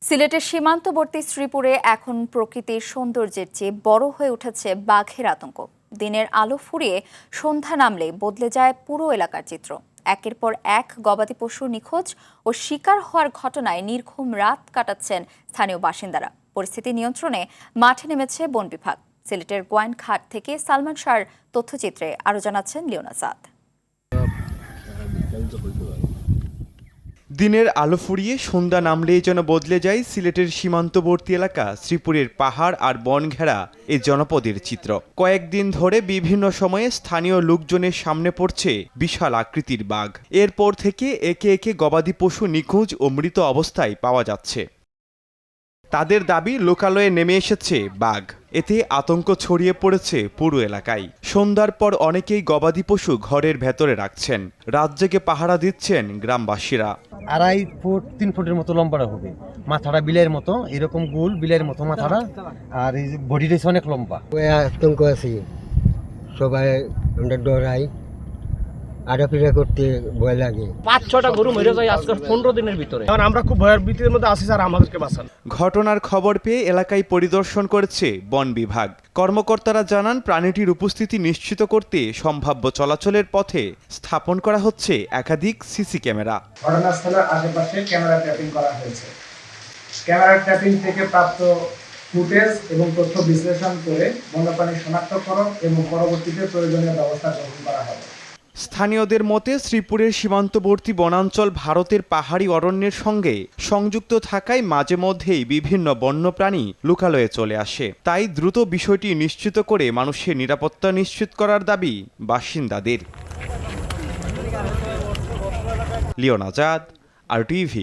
সিলেটের সীমান্তবর্তী শ্রীপুরে এখন প্রকৃতির সৌন্দর্যের চেয়ে বড় হয়ে উঠেছে বাঘের আতঙ্ক। দিনের আলো ফুরিয়ে সন্ধ্যা নামলে বদলে যায় পুরো এলাকার চিত্র। একের পর এক গবাদি পশু নিখোঁজ ও শিকার হওয়ার ঘটনায় নির্ঘুম রাত কাটাচ্ছেন স্থানীয় বাসিন্দারা। পরিস্থিতি নিয়ন্ত্রণে মাঠে নেমেছে বন বিভাগ। সিলেটের গোয়াইনঘাট থেকে সালমান শাহর তথ্যচিত্রে আরও জানাচ্ছেন লিওনা সাদ। দিনের আলো ফুরিয়ে সন্ধ্যা নামলেই যেন বদলে যায় সিলেটের সীমান্তবর্তী এলাকা শ্রীপুরের পাহাড় আর বন ঘেরা এই জনপদের চিত্র। কয়েকদিন ধরে বিভিন্ন সময়ে স্থানীয় লোকজনের সামনে পড়ছে বিশাল আকৃতির বাঘ। এরপর থেকে একে একে গবাদি পশু নিখোঁজ ও মৃত অবস্থায় পাওয়া যাচ্ছে। তাদের দাবি লোকালয়ে নেমে এসেছে বাঘ। এতে আতঙ্ক ছড়িয়ে পড়েছে পুরো এলাকায়। সন্ধ্যার পর অনেকেই গবাদি পশু ঘরের ভেতরে রাখছেন, রাত জেগে পাহারা দিচ্ছেন গ্রামবাসীরা। 2.5 ফুট 3 ফুটের মতো লম্বাটা হবে, মাথাটা বিলের মতো, এরকম গোল বিলের মতো মাথাটা, আর এই বডিটা অনেক লম্বা। আতঙ্ক আছে, সবাই আমরা ডরাই, আড়াপিড়া করতে ভয় লাগে। 5-6টা গরু মরে যায় আজকে 15 দিনের ভিতরে। আমরা খুব ভয়ের ভীতির মধ্যে আছি, স্যার আমাদেরকে বাঁচান। ঘটনার খবর পেয়ে এলাকায় পরিদর্শন করেছে বন বিভাগ। কর্মকর্তারা জানান, প্রাণীটির উপস্থিতি নিশ্চিত করতে সম্ভাব্য চলাচলের পথে স্থাপন করা হচ্ছে একাধিক সিসি ক্যামেরা। ঘটনাস্থলের আশেপাশে ক্যামেরা ট্র্যাপিং করা হয়েছে। ক্যামেরা ট্র্যাপিং থেকে প্রাপ্ত ফুটেজ এবং তথ্য বিশ্লেষণ করে বন্যপ্রাণী শনাক্তকরণ এবং পরবর্তীতে প্রয়োজনীয় ব্যবস্থা গ্রহণ করা হবে। স্থানীয়দের মতে শ্রীপুরের সীমান্তবর্তী বনাঞ্চল ভারতের পাহাড়ি অরণ্যের সঙ্গে সংযুক্ত থাকায় মাঝে মধ্যেই বিভিন্ন বন্যপ্রাণী লোকালয়ে চলে আসে। তাই দ্রুত বিষয়টি নিশ্চিত করে মানুষের নিরাপত্তা নিশ্চিত করার দাবি বাসিন্দাদের। লিওনা সাদ, RTV।